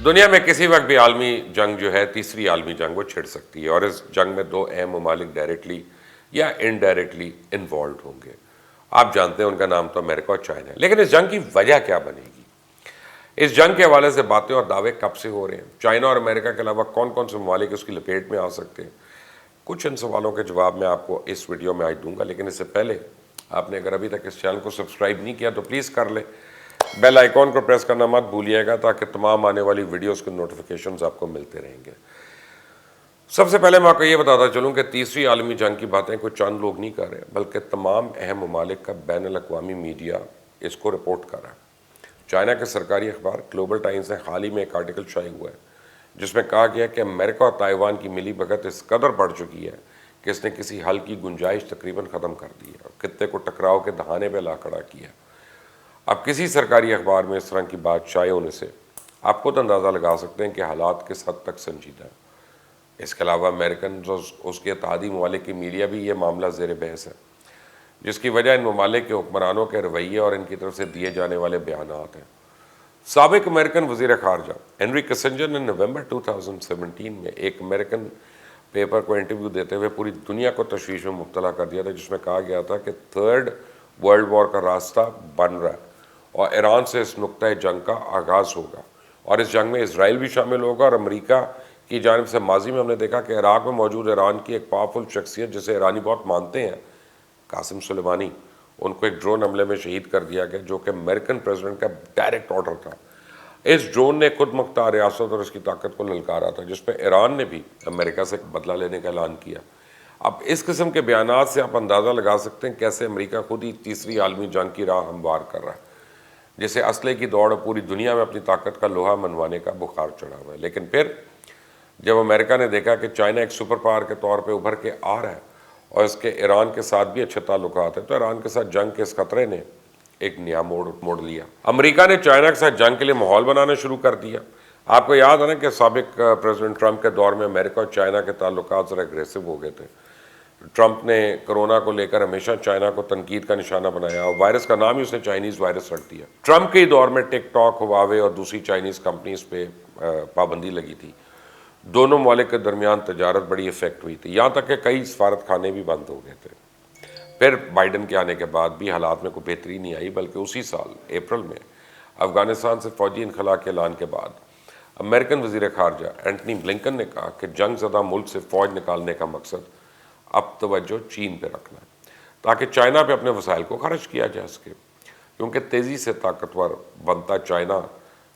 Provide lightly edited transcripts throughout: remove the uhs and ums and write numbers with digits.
دنیا میں کسی وقت بھی عالمی جنگ جو ہے، تیسری عالمی جنگ، وہ چھڑ سکتی ہے، اور اس جنگ میں دو اہم ممالک ڈائریکٹلی یا انڈائریکٹلی انوالوڈ ہوں گے۔ آپ جانتے ہیں ان کا نام تو امریکہ اور چائنا ہے، لیکن اس جنگ کی وجہ کیا بنے گی؟ اس جنگ کے حوالے سے باتیں اور دعوے کب سے ہو رہے ہیں؟ چائنا اور امریکہ کے علاوہ کون کون سے ممالک اس کی لپیٹ میں آ سکتے ہیں؟ کچھ ان سوالوں کے جواب میں آپ کو اس ویڈیو میں آج دوں گا، لیکن اس سے پہلے آپ نے اگر ابھی تک اس چینل کو سبسکرائب نہیں کیا تو پلیز کر لیں، بیل آئیکن کو پریس کرنا مت بھولیے گا تاکہ تمام آنے والی ویڈیوز کے نوٹیفیکیشنز آپ کو ملتے رہیں گے۔ سب سے پہلے میں آپ کو یہ بتاتا چلوں کہ تیسری عالمی جنگ کی باتیں کوئی چند لوگ نہیں کر رہے، بلکہ تمام اہم ممالک کا بین الاقوامی میڈیا اس کو رپورٹ کر رہا ہے۔ چائنا کے سرکاری اخبار گلوبل ٹائمز نے حال ہی میں ایک آرٹیکل شائع ہوا ہے جس میں کہا گیا کہ امریکہ اور تائیوان کی ملی بھگت اس قدر بڑھ چکی ہے کہ اس نے کسی حل کی گنجائش تقریباً ختم کر دی ہے اور خطے کو ٹکراؤ کے دہانے پہ لا کھڑا کیا۔ اب کسی سرکاری اخبار میں اس طرح کی بات شائع ہونے سے آپ خود اندازہ لگا سکتے ہیں کہ حالات کس حد تک سنجیدہ ہیں۔ اس کے علاوہ امریکن اور اس کے اتحادی ممالک کی میڈیا بھی یہ معاملہ زیر بحث ہے، جس کی وجہ ان ممالک کے حکمرانوں کے رویے اور ان کی طرف سے دیے جانے والے بیانات ہیں۔ سابق امریکن وزیر خارجہ ہنری کسنجر نے نومبر 2017 میں ایک امریکن پیپر کو انٹرویو دیتے ہوئے پوری دنیا کو تشویش میں مبتلا کر دیا تھا، جس میں کہا گیا تھا کہ تھرڈ ورلڈ وار کا راستہ بن رہا ہے اور ایران سے اس نقطۂ جنگ کا آغاز ہوگا، اور اس جنگ میں اسرائیل بھی شامل ہوگا۔ اور امریکہ کی جانب سے ماضی میں ہم نے دیکھا کہ عراق میں موجود ایران کی ایک پاورفل شخصیت جسے ایرانی بہت مانتے ہیں، قاسم سلیمانی، ان کو ایک ڈرون حملے میں شہید کر دیا گیا جو کہ امریکن پریزیڈنٹ کا ڈائریکٹ آرڈر تھا۔ اس ڈرون نے خود مختار ریاست اور اس کی طاقت کو للکارا تھا، جس پہ ایران نے بھی امریکہ سے بدلہ لینے کا اعلان کیا۔ اب اس قسم کے بیانات سے آپ اندازہ لگا سکتے ہیں کیسے امریکہ خود ہی تیسری عالمی جنگ کی راہ ہموار کر رہا ہے، جسے اسلحے کی دوڑ پوری دنیا میں اپنی طاقت کا لوہا منوانے کا بخار چڑھا ہوا ہے۔ لیکن پھر جب امریکہ نے دیکھا کہ چائنا ایک سپر پاور کے طور پہ ابھر کے آ رہا ہے اور اس کے ایران کے ساتھ بھی اچھے تعلقات ہیں، تو ایران کے ساتھ جنگ کے اس خطرے نے ایک نیا موڑ لیا۔ امریکہ نے چائنا کے ساتھ جنگ کے لیے ماحول بنانا شروع کر دیا۔ آپ کو یاد ہے نا کہ سابق پریزیڈنٹ ٹرمپ کے دور میں امریکہ اور چائنا کے تعلقات ذرا اگریسو ہو گئے تھے۔ ٹرمپ نے کرونا کو لے کر ہمیشہ چائنا کو تنقید کا نشانہ بنایا اور وائرس کا نام ہی اس نے چائنیز وائرس رکھ دیا۔ ٹرمپ کے دور میں ٹک ٹاک، ہواوے اور دوسری چائنیز کمپنیز پہ پابندی لگی تھی۔ دونوں ممالک کے درمیان تجارت بڑی افیکٹ ہوئی تھی، یہاں تک کہ کئی سفارت خانے بھی بند ہو گئے تھے۔ پھر بائیڈن کے آنے کے بعد بھی حالات میں کوئی بہتری نہیں آئی، بلکہ اسی سال اپریل میں افغانستان سے فوجی انخلا کے اعلان کے بعد امریکن وزیر خارجہ اینٹنی بلنکن نے کہا کہ جنگ زدہ ملک سے فوج نکالنے کا مقصد اب توجہ چین پہ رکھنا ہے تاکہ چائنا پہ اپنے وسائل کو خرچ کیا جا سکے، کیونکہ تیزی سے طاقتور بنتا چائنا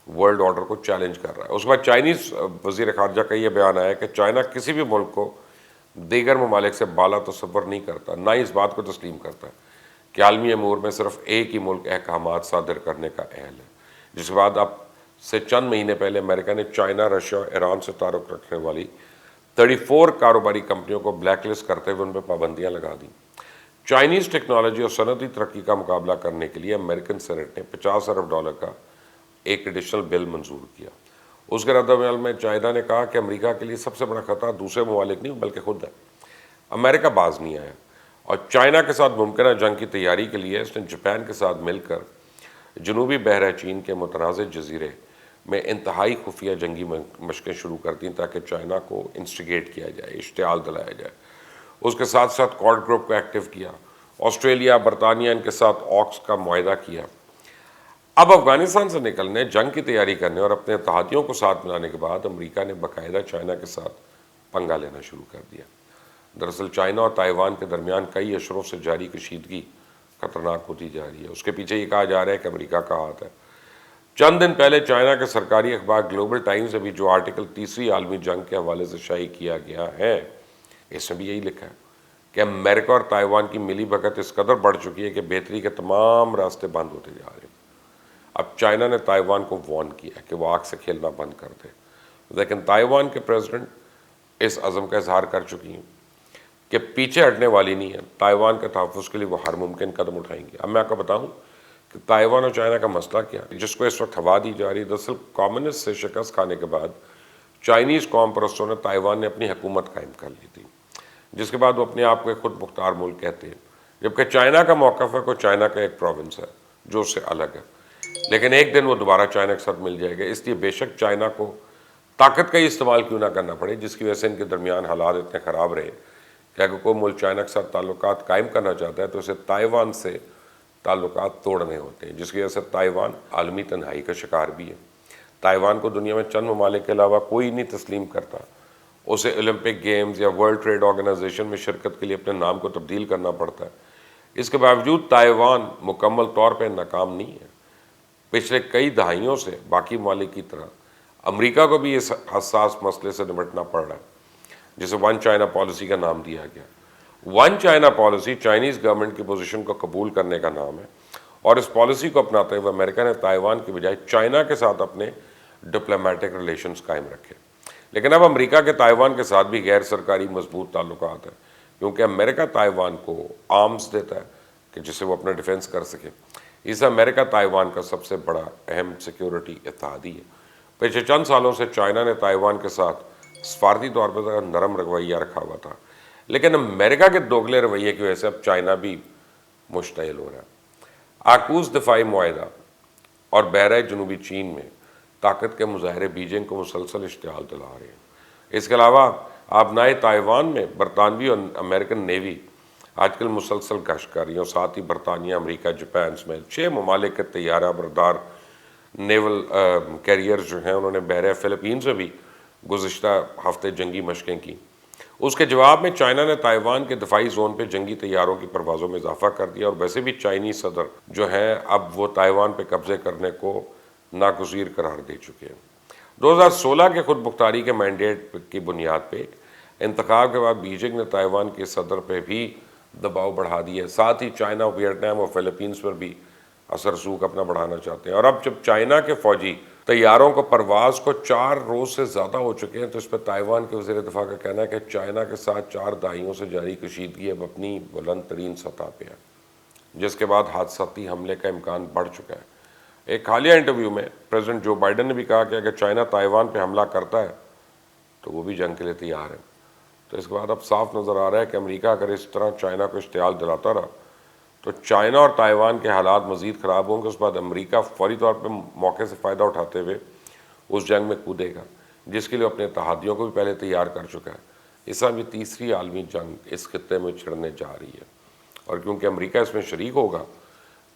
ورلڈ آرڈر کو چیلنج کر رہا ہے۔ اس وقت چائنیز وزیر خارجہ کا یہ بیان آیا کہ چائنا کسی بھی ملک کو دیگر ممالک سے بالا تصور نہیں کرتا، نہ ہی اس بات کو تسلیم کرتا ہے کہ عالمی امور میں صرف ایک ہی ملک احکامات صادر کرنے کا اہل ہے۔ جس کے بعد اب سے چند مہینے پہلے امریکہ نے چائنا، رشیا اور ایران سے تعلق رکھنے والی 34 کاروباری کمپنیوں کو بلیک لسٹ کرتے ہوئے ان پہ پابندیاں لگا دیں۔ چائنیز ٹیکنالوجی اور صنعتی ترقی کا مقابلہ کرنے کے لیے امریکن سینٹ نے $50 ارب کا ایک ایڈیشنل بل منظور کیا۔ اس کے رد عمل میں چائنا نے کہا کہ امریکہ کے لیے سب سے بڑا خطرہ دوسرے ممالک نہیں بلکہ خود ہے۔ امریکہ باز نہیں آیا اور چائنا کے ساتھ ممکنہ جنگ کی تیاری کے لیے اس نے جاپان کے ساتھ مل کر جنوبی بحیرہ چین کے متنازع جزیرے میں انتہائی خفیہ جنگی مشقیں شروع کر دیں تاکہ چائنا کو انسٹیگیٹ کیا جائے، اشتعال دلایا جائے۔ اس کے ساتھ ساتھ کوڈ گروپ کو ایکٹیو کیا، آسٹریلیا، برطانیہ ان کے ساتھ آکس کا معاہدہ کیا۔ اب افغانستان سے نکلنے، جنگ کی تیاری کرنے اور اپنے اتحادیوں کو ساتھ ملانے کے بعد امریکہ نے باقاعدہ چائنا کے ساتھ پنگا لینا شروع کر دیا۔ دراصل چائنا اور تائیوان کے درمیان کئی اشروں سے جاری کشیدگی خطرناک ہوتی جا رہی ہے۔ اس کے پیچھے یہ کہا جا رہا ہے کہ امریکہ کا ہاتھ ہے۔ چند دن پہلے چائنا کے سرکاری اخبار گلوبل ٹائمز نے بھی جو آرٹیکل تیسری عالمی جنگ کے حوالے سے شائع کیا گیا ہے، اس میں بھی یہی لکھا ہے کہ امریکہ اور تائیوان کی ملی بھگت اس قدر بڑھ چکی ہے کہ بہتری کے تمام راستے بند ہوتے جا رہے ہیں۔ اب چائنا نے تائیوان کو وارن کیا کہ وہ آگ سے کھیلنا بند کر دے، لیکن تائیوان کے پریزیڈنٹ اس عزم کا اظہار کر چکی ہیں کہ پیچھے ہٹنے والی نہیں ہے، تائیوان کے تحفظ کے لیے وہ ہر ممکن قدم اٹھائیں گے۔ اب میں آپ کو بتاؤں کہ تائیوان اور چائنا کا مسئلہ کیا ہے جس کو اس وقت ہوا دی جا رہی ہے۔ دراصل کمیونسٹ سے شکست کھانے کے بعد چائنیز قوم پرستوں نے تائیوان نے اپنی حکومت قائم کر لی تھی، جس کے بعد وہ اپنے آپ کو ایک خود مختار ملک کہتے ہیں، جبکہ چائنا کا موقف ہے کہ چائنا کا ایک پروونس ہے جو اس سے الگ ہے۔ لیکن ایک دن وہ دوبارہ چائنا کے ساتھ مل جائے گا، اس لیے بے شک چائنا کو طاقت کا ہی استعمال کیوں نہ کرنا پڑے، جس کی وجہ سے ان کے درمیان حالات اتنے خراب رہے کہ اگر کوئی ملک چائنا کے ساتھ تعلقات قائم کرنا چاہتا ہے تو اسے تائیوان سے تعلقات توڑنے ہوتے ہیں، جس کی وجہ سے تائیوان عالمی تنہائی کا شکار بھی ہے۔ تائیوان کو دنیا میں چند ممالک کے علاوہ کوئی نہیں تسلیم کرتا، اسے اولمپک گیمز یا ورلڈ ٹریڈ آرگنائزیشن میں شرکت کے لیے اپنے نام کو تبدیل کرنا پڑتا ہے۔ اس کے باوجود تائیوان مکمل طور پہ ناکام نہیں ہے۔ پچھلے کئی دہائیوں سے باقی ممالک کی طرح امریکہ کو بھی اس حساس مسئلے سے نمٹنا پڑ رہا ہے، جسے ون چائنا پالیسی کا نام دیا گیا۔ One China policy Chinese government کی پوزیشن کو قبول کرنے کا نام ہے، اور اس پالیسی کو اپناتے ہوئے امریکہ نے تائیوان کی بجائے چائنا کے ساتھ اپنے ڈپلومیٹک ریلیشنز قائم رکھے۔ لیکن اب امریکہ کے تائیوان کے ساتھ بھی غیر سرکاری مضبوط تعلقات ہیں، کیونکہ امریکہ تائیوان کو آرمز دیتا ہے کہ جسے وہ اپنا ڈیفینس کر سکے۔ اس سے امریکہ تائیوان کا سب سے بڑا اہم سیکیورٹی اتحادی ہے۔ پچھلے چند سالوں سے چائنا نے تائیوان کے ساتھ سفارتی طور پر ذرا نرم رویہ رکھا ہوا تھا، لیکن امریکہ کے دوگلے رویے کی وجہ سے اب چائنا بھی مشتعل ہو رہا ہے۔ آکوز دفاعی معاہدہ اور بحیرہ جنوبی چین میں طاقت کے مظاہرے بیجنگ کو مسلسل اشتعال دلا رہے ہیں۔ اس کے علاوہ آبنائے تائیوان میں برطانوی اور امریکن نیوی آج کل مسلسل گشت کر رہی ہیں، ساتھ ہی برطانیہ، امریکہ، جاپان سمیت 6 ممالک کے طیارہ بردار نیول کیریئرز جو ہیں انہوں نے بحیرہ فلپین سے بھی گزشتہ ہفتے جنگی مشقیں کی۔ اس کے جواب میں چائنا نے تائیوان کے دفاعی زون پہ جنگی طیاروں کی پروازوں میں اضافہ کر دیا، اور ویسے بھی چائنیز صدر جو ہیں اب وہ تائیوان پہ قبضے کرنے کو ناگزیر قرار دے چکے ہیں۔ 2016 کے خود مختاری کے مینڈیٹ کی بنیاد پہ انتخاب کے بعد بیجنگ نے تائیوان کے صدر پہ بھی دباؤ بڑھا دیا، ساتھ ہی چائنا، ویتنام اور فلپینز پر بھی اثر رسوخ اپنا بڑھانا چاہتے ہیں۔ اور اب جب چائنا کے فوجی طیاروں کو پرواز کو 4 روز سے زیادہ ہو چکے ہیں، تو اس پہ تائیوان کے وزیر دفاع کا کہنا ہے کہ چائنا کے ساتھ 4 دہائیوں سے جاری کشیدگی اب اپنی بلند ترین سطح پہ ہے، جس کے بعد حادثاتی حملے کا امکان بڑھ چکا ہے۔ ایک حالیہ انٹرویو میں پریزیڈنٹ جو بائیڈن نے بھی کہا کہ اگر چائنا تائیوان پہ حملہ کرتا ہے تو وہ بھی جنگ کے لیے تیار ہے۔ تو اس کے بعد اب صاف نظر آ رہا ہے کہ امریکہ اگر اس طرح چائنا کو اشتعال دلاتا رہا تو چائنا اور تائیوان کے حالات مزید خراب ہوں گے۔ اس کے بعد امریکہ فوری طور پہ موقع سے فائدہ اٹھاتے ہوئے اس جنگ میں کودے گا، جس کے لیے اپنے اتحادیوں کو بھی پہلے تیار کر چکا ہے۔ اس طرح یہ تیسری عالمی جنگ اس خطے میں چھڑنے جا رہی ہے، اور کیونکہ امریکہ اس میں شریک ہوگا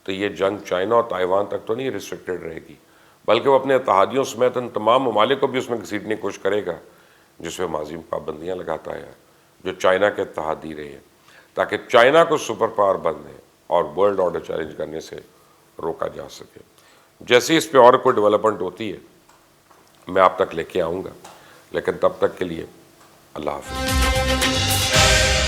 تو یہ جنگ چائنا اور تائیوان تک تو نہیں ریسٹرکٹڈ رہے گی، بلکہ وہ اپنے اتحادیوں سمیت ان تمام ممالک کو بھی اس میں گھسیٹنے کی کوشش کرے گا جس پہ ماضی میں پابندیاں لگاتا ہے، جو چائنا کے اتحادی رہے ہیں، تاکہ چائنا کو سپر پاور بننے اور ورلڈ آرڈر چیلنج کرنے سے روکا جا سکے۔ جیسے اس پہ اور کوئی ڈیولپمنٹ ہوتی ہے میں آپ تک لے کے آؤں گا، لیکن تب تک کے لیے اللہ حافظ۔